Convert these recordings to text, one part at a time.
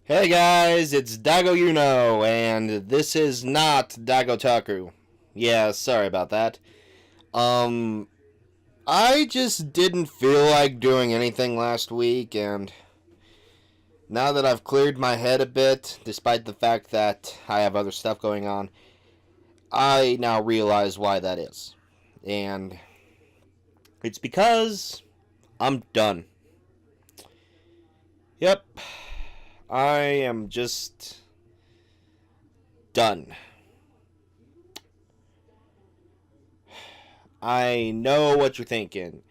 Hey guys, it's Daigo and this is not Daigo Taku. Yeah, sorry about that. Um, I just didn't feel like doing anything last week, and now that I've cleared my head a bit, despite the fact that I have other stuff going on, I now realize why that is. And it's because I'm done. Yep, I am just done. I know what you're thinking.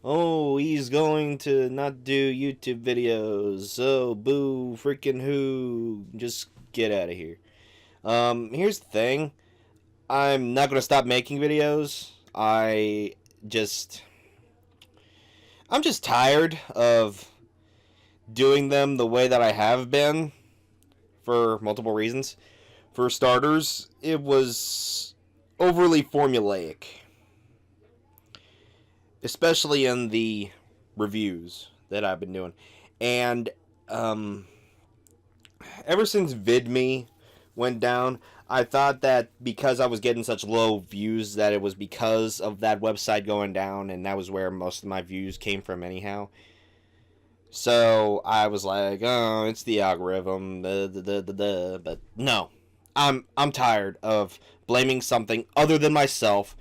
Oh, he's going to not do YouTube videos. Oh, boo, freaking who. Just get out of here. Here's the thing. I'm not going to stop making videos. Just... I'm just tired of doing them the way that I have been for multiple reasons. For starters, it was overly formulaic, especially in the reviews that I've been doing. And ever since VidMe went down, I thought that because I was getting such low views that it was because of that website going down, and that was where most of my views came from anyhow. So I was like, oh, it's the algorithm, but no. I'm tired of blaming something other than myself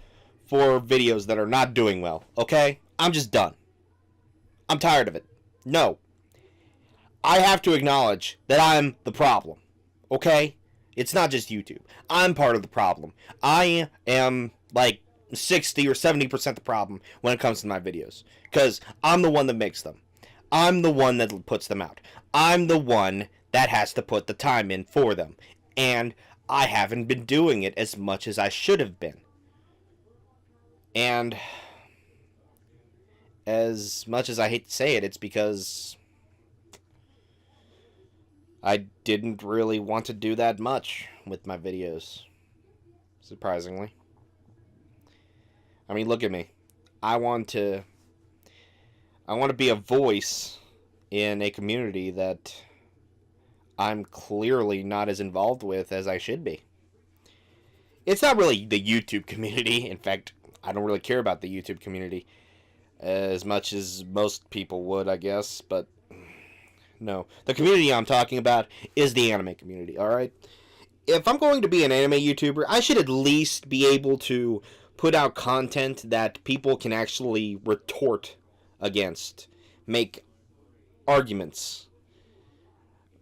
for videos that are not doing well, okay? I'm just done. I'm tired of it. No. I have to acknowledge that I'm the problem, okay? It's not just YouTube. I'm part of the problem. I am like 60 or 70% the problem when it comes to my videos, because I'm the one that makes them. I'm the one that puts them out. I'm the one that has to put the time in for them, and I haven't been doing it as much as I should have been. And as much as I hate to say it, it's because I didn't really want to do that much with my videos, surprisingly. I mean, look at me. I want to be a voice in a community that I'm clearly not as involved with as I should be. It's not really the YouTube community. In fact, I don't really care about the YouTube community as much as most people would, I guess, but no. The community I'm talking about is the anime community, alright? If I'm going to be an anime YouTuber, I should at least be able to put out content that people can actually retort against, make arguments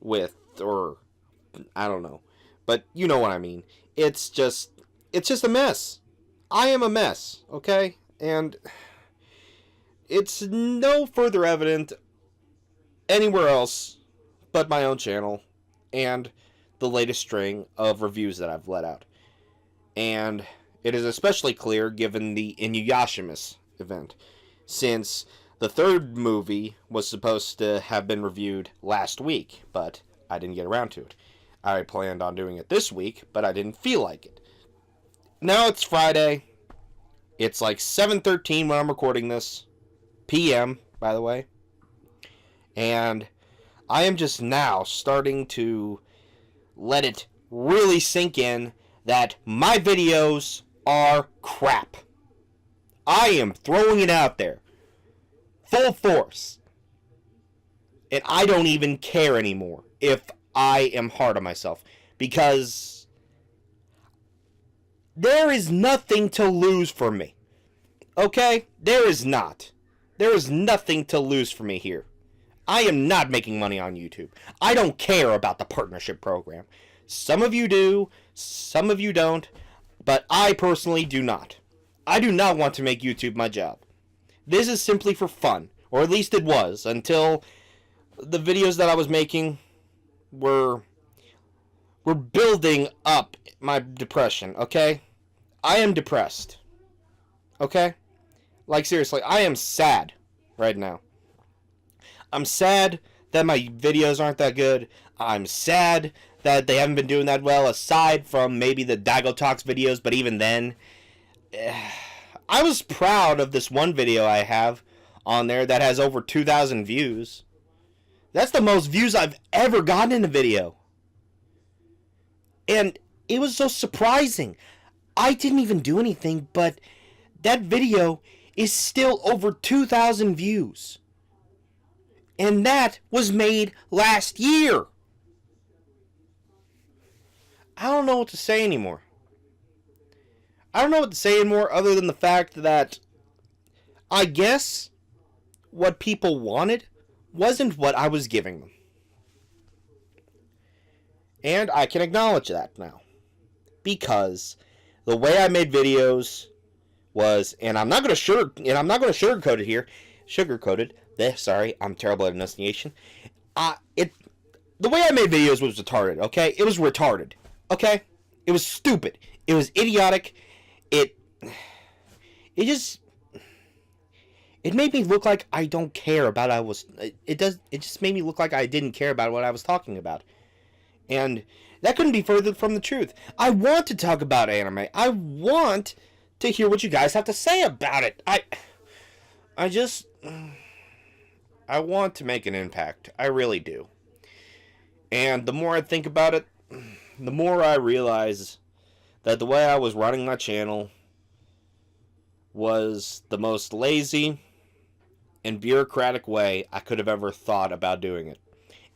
with, or I don't know. But you know what I mean. It's just a mess. I am a mess, okay? And it's no further evident anywhere else but my own channel and the latest string of reviews that I've let out. And it is especially clear given the Inuyashimas event, since the third movie was supposed to have been reviewed last week, but I didn't get around to it. I planned on doing it this week, but I didn't feel like it. Now it's Friday. It's like 7:13 when I'm recording this. PM, by the way. And I am just now starting to let it really sink in that my videos are crap. I am throwing it out there. Full force. And I don't even care anymore if I am hard on myself, because there is nothing to lose for me. Okay? There is not. There is nothing to lose for me here. I am not making money on YouTube. I don't care about the partnership program. Some of you do, some of you don't, but I personally do not. I do not want to make YouTube my job. This is simply for fun, or at least it was, until the videos that I was making were building up my depression, okay? I am depressed, okay? Like, seriously, I am sad right now. I'm sad that my videos aren't that good. I'm sad that they haven't been doing that well, aside from maybe the Daigo Talks videos, but even then, I was proud of this one video I have on there that has over 2,000 views. That's the most views I've ever gotten in a video. And it was so surprising. I didn't even do anything, but that video is still over 2,000 views. And that was made last year. I don't know what to say anymore. I don't know what to say anymore other than the fact that I guess what people wanted wasn't what I was giving them. And I can acknowledge that now. Because the way I made videos was, and I'm not going to sugarcoat it here. Sorry, I'm terrible at enunciation. The way I made videos was retarded, okay? It was retarded, okay? It was stupid. It was idiotic. It made me look like I don't care about it just made me look like I didn't care about what I was talking about. And that couldn't be further from the truth. I want to talk about anime. I want to hear what you guys have to say about it. I want to make an impact. I really do. And the more I think about it, the more I realize that the way I was running my channel was the most lazy and bureaucratic way I could have ever thought about doing it.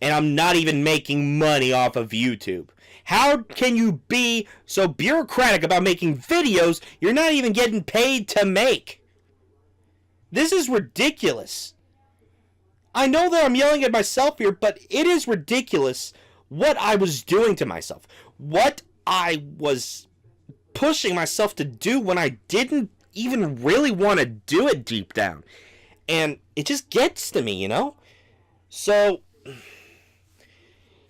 And I'm not even making money off of YouTube. How can you be so bureaucratic about making videos you're not even getting paid to make? This is ridiculous. I know that I'm yelling at myself here, but it is ridiculous what I was doing to myself. What I was pushing myself to do when I didn't even really want to do it deep down. And it just gets to me, you know? So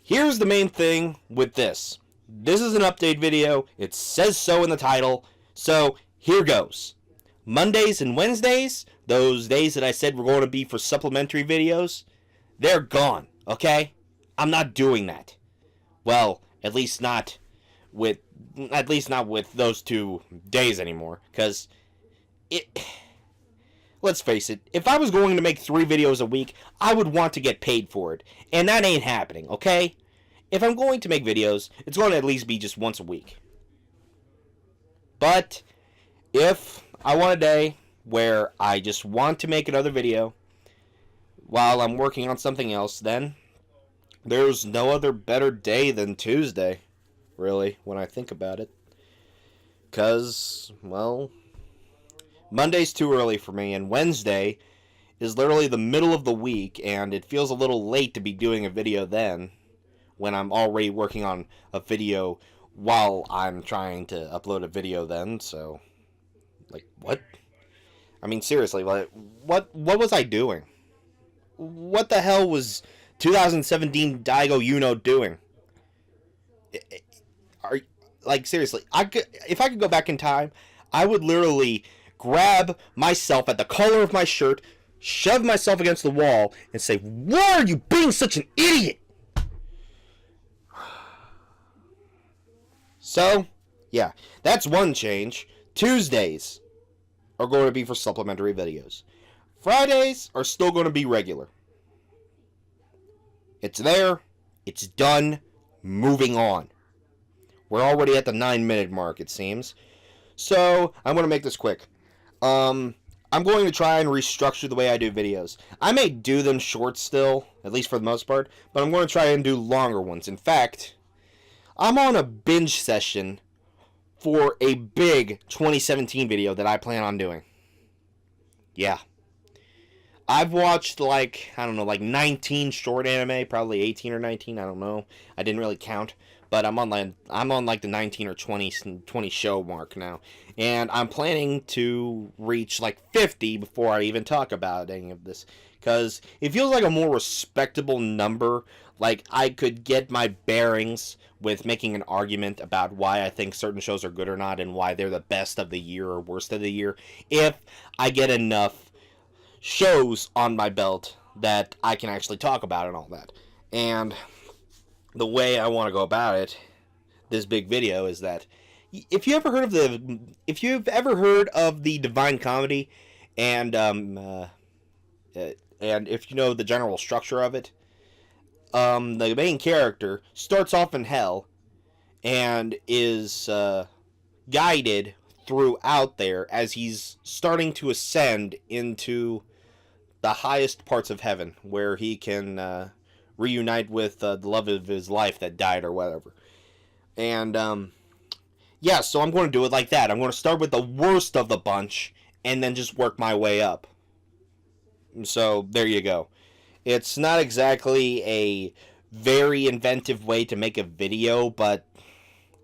here's the main thing with this. This is an update video. It says so in the title. So here goes. Mondays and Wednesdays, those days that I said were going to be for supplementary videos, they're gone, okay? I'm not doing that. Well, at least not with those 2 days anymore, because let's face it, if I was going to make 3 videos a week, I would want to get paid for it. And that ain't happening, okay? If I'm going to make videos, it's going to at least be just once a week. But if I want a day where I just want to make another video while I'm working on something else, then there's no other better day than Tuesday, really, when I think about it. Because, well, Monday's too early for me, and Wednesday is literally the middle of the week, and it feels a little late to be doing a video then, when I'm already working on a video while I'm trying to upload a video then, so, like, what? I mean, seriously, like, what was I doing? What the hell was 2017 Daigo doing? Seriously, if I could go back in time, I would literally grab myself at the collar of my shirt, shove myself against the wall, and say, "Why are you being such an idiot?" So, yeah, that's one change. Tuesdays are going to be for supplementary videos. Fridays are still going to be regular. It's there. It's done. Moving on. We're already at the 9-minute mark, it seems. So, I'm going to make this quick. I'm going to try and restructure the way I do videos. I may do them short still, at least for the most part, but I'm going to try and do longer ones. In fact, I'm on a binge session for a big 2017 video that I plan on doing. Yeah. I've watched, like 19 short anime, probably 18 or 19, I don't know. I didn't really count, but I'm on the 19 or 20 show mark now. And I'm planning to reach, 50 before I even talk about any of this. Because it feels like a more respectable number. Like, I could get my bearings with making an argument about why I think certain shows are good or not, and why they're the best of the year or worst of the year, if I get enough shows on my belt that I can actually talk about and all that. And the way I want to go about it, this big video, is that if you've ever heard of the Divine Comedy, and if you know the general structure of it, the main character starts off in hell and is guided throughout there as he's starting to ascend into the highest parts of heaven, where he can reunite with the love of his life that died or whatever. And yeah, so I'm going to do it like that. I'm going to start with the worst of the bunch and then just work my way up. So there you go. It's not exactly a very inventive way to make a video, but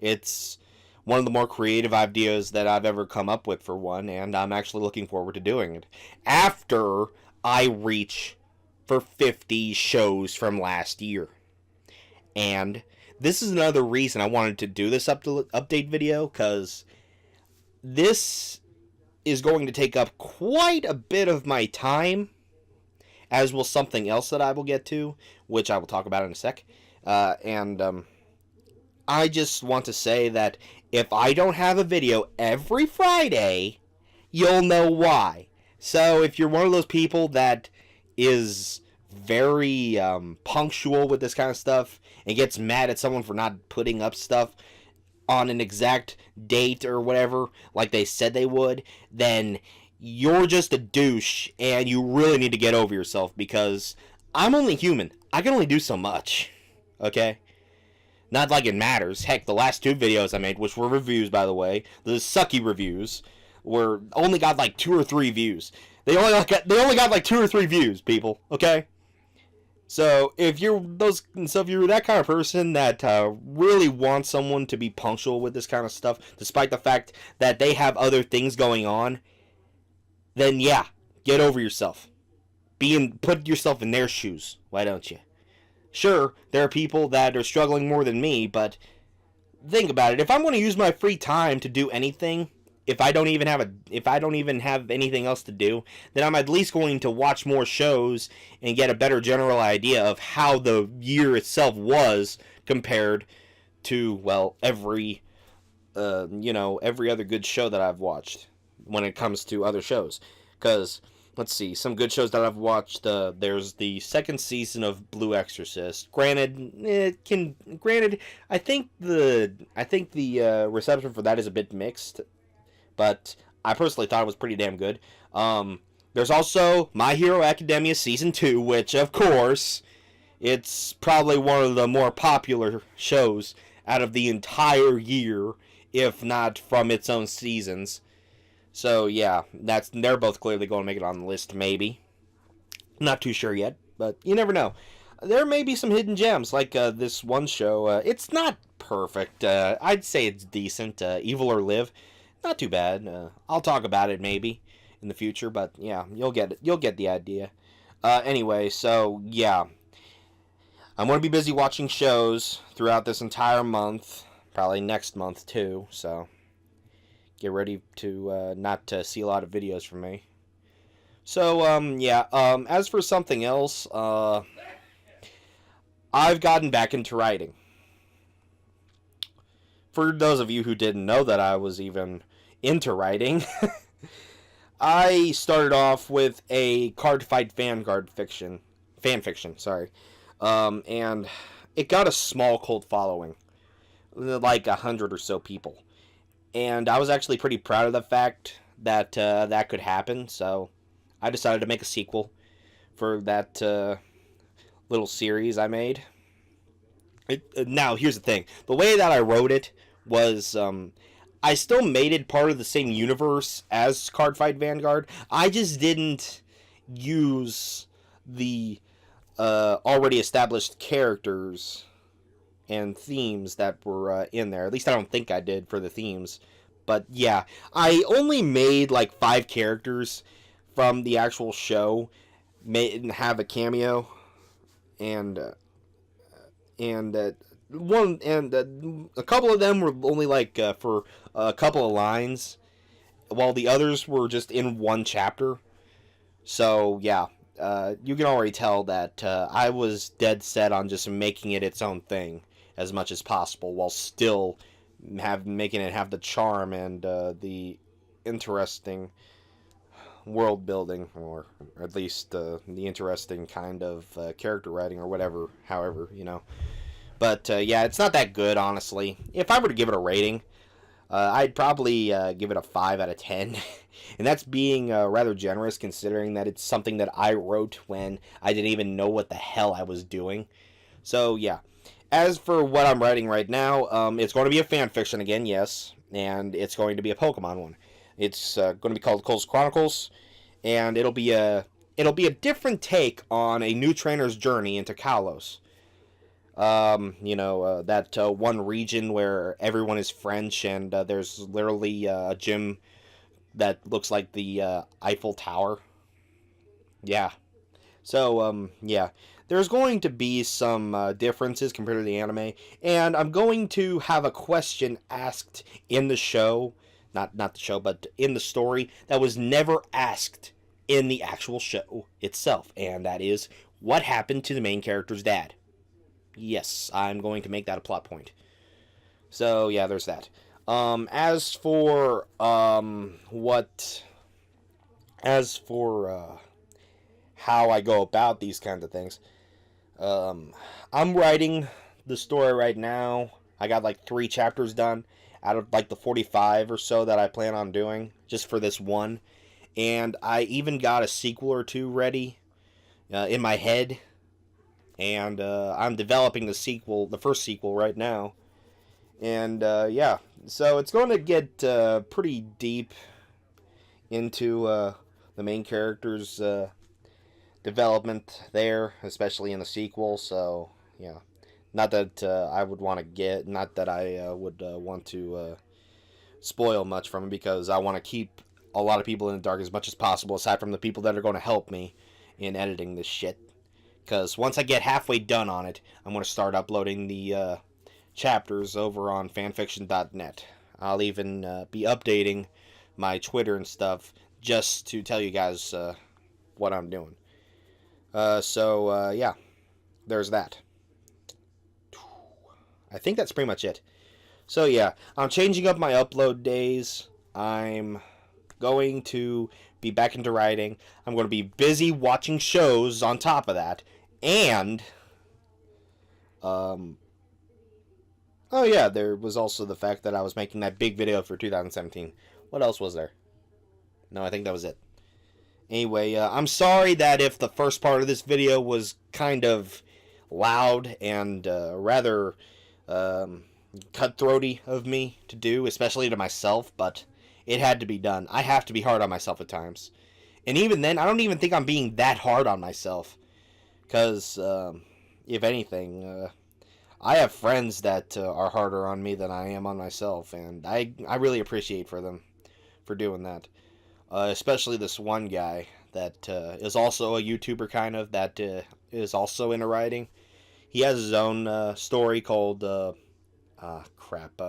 it's one of the more creative ideas that I've ever come up with for one, and I'm actually looking forward to doing it. After I reach for 50 shows from last year. And this is another reason I wanted to do this update video, because this is going to take up quite a bit of my time, as will something else that I will get to, which I will talk about in a sec. I just want to say that if I don't have a video every Friday, you'll know why. So if you're one of those people that is very punctual with this kind of stuff and gets mad at someone for not putting up stuff on an exact date or whatever, like they said they would, then you're just a douche and you really need to get over yourself, because I'm only human. I can only do so much. Okay? Not like it matters. Heck, the last 2 videos I made, which were reviews, by the way, the sucky reviews, were only got like 2 or 3 views. They only got like 2 or 3 views, people. Okay? So if you're that kind of person that really wants someone to be punctual with this kind of stuff, despite the fact that they have other things going on, then yeah, get over yourself. Put yourself in their shoes. Why don't you? Sure, there are people that are struggling more than me, but think about it. If I'm going to use my free time to do anything, if I don't even have anything else to do, then I'm at least going to watch more shows and get a better general idea of how the year itself was compared to, well, every other good show that I've watched when it comes to other shows. Because let's see, some good shows that I've watched. There's the 2nd season of Blue Exorcist. Granted, I think the reception for that is a bit mixed, but I personally thought it was pretty damn good. There's also My Hero Academia Season 2, which, of course, it's probably one of the more popular shows out of the entire year, if not from its own seasons. So, yeah, they're both clearly going to make it on the list, maybe. Not too sure yet, but you never know. There may be some hidden gems, like this one show. It's not perfect. I'd say it's decent. Evil or Live. Not too bad. I'll talk about it maybe in the future, but yeah, you'll get the idea. Anyway, so yeah, I'm going to be busy watching shows throughout this entire month, probably next month too, so get ready to not see a lot of videos from me. So, as for something else, I've gotten back into writing. For those of you who didn't know that I was even into writing, I started off with a Cardfight Vanguard fan fiction, sorry. And it got a small cult following, like 100 or so people. And I was actually pretty proud of the fact that that could happen, so I decided to make a sequel for that little series I made. Now, here's the thing. The way that I wrote it was, I still made it part of the same universe as Cardfight Vanguard. I just didn't use the already established characters and themes that were in there. At least I don't think I did for the themes. But yeah, I only made like 5 characters from the actual show have a cameo, and a couple of them were only like for a couple of lines, while the others were just in one chapter. So yeah, you can already tell that I was dead set on just making it its own thing as much as possible, while still making it have the charm and the interesting world building, or at least the interesting kind of character writing, or whatever, however, But yeah, it's not that good, honestly. If I were to give it a rating, I'd probably give it a 5 out of 10. And that's being rather generous, considering that it's something that I wrote when I didn't even know what the hell I was doing. So yeah. As for what I'm writing right now, it's going to be a fan fiction again, yes, and it's going to be a Pokemon one. It's going to be called Cole's Chronicles, and it'll be a different take on a new trainer's journey into Kalos. That one region where everyone is French, and there's literally a gym that looks like the Eiffel Tower. Yeah. So, yeah. There's going to be some differences compared to the anime, and I'm going to have a question asked in the show, not the show, but in the story, that was never asked in the actual show itself, and that is, what happened to the main character's dad? Yes, I'm going to make that a plot point. So, yeah, there's that. As for how I go about these kinds of things, I'm writing the story right now. I got like 3 chapters done out of like the 45 or so that I plan on doing just for this one. And I even got a sequel or 2 ready in my head. And I'm developing the first sequel right now. And yeah, so it's going to get pretty deep into the main character's development there, especially in the sequel. So yeah, not that I would want to spoil much from it, because I want to keep a lot of people in the dark as much as possible, aside from the people that are going to help me in editing this shit. Because once I get halfway done on it, I'm going to start uploading the chapters over on fanfiction.net. I'll even be updating my Twitter and stuff just to tell you guys what I'm doing. So yeah, there's that. I think that's pretty much it. So yeah, I'm changing up my upload days. I'm going to be back into writing. I'm going to be busy watching shows on top of that. And, oh yeah, there was also the fact that I was making that big video for 2017. What else was there? No, I think that was it. Anyway, I'm sorry that if the first part of this video was kind of loud and rather cutthroaty of me to do, especially to myself, but it had to be done. I have to be hard on myself at times. And even then, I don't even think I'm being that hard on myself. Because, if anything, I have friends that are harder on me than I am on myself, and I really appreciate them for doing that. Especially this one guy that is also a YouTuber, kind of, that is also into writing. He has his own story called, what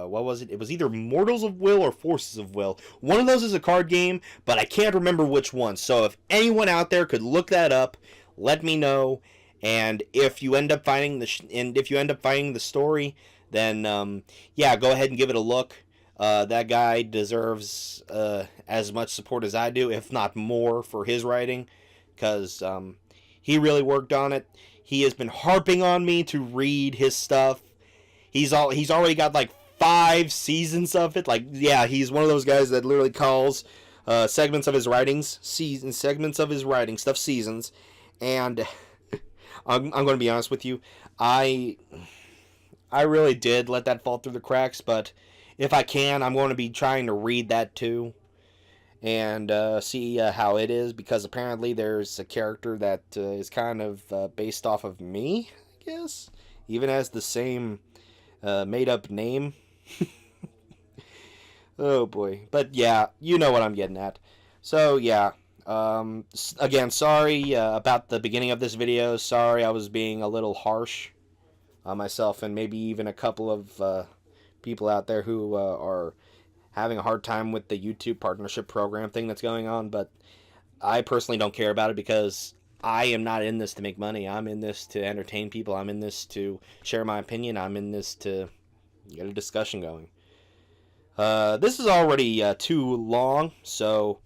was it? It was either Mortals of Will or Forces of Will. One of those is a card game, but I can't remember which one. So if anyone out there could look that up, let me know. And if you end up finding the story, then yeah, go ahead and give it a look. That guy deserves as much support as I do, if not more, for his writing, because he really worked on it. He has been harping on me to read his stuff. He's already got like 5 seasons of it. Like, yeah, he's one of those guys that literally calls segments of his writing stuff seasons. And I'm going to be honest with you, I really did let that fall through the cracks, but if I can, I'm going to be trying to read that too and see how it is, because apparently there's a character that is kind of based off of me, I guess, even has the same made-up name. Oh boy. But yeah, you know what I'm getting at. So yeah, again, sorry about the beginning of this video. Sorry I was being a little harsh on myself, and maybe even a couple of people out there who are having a hard time with the YouTube partnership program thing that's going on. But I personally don't care about it, because I am not in this to make money. I'm in this to entertain people. I'm in this to share my opinion. I'm in this to get a discussion going. This is already too long, so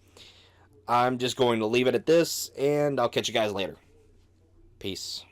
I'm just going to leave it at this, and I'll catch you guys later. Peace.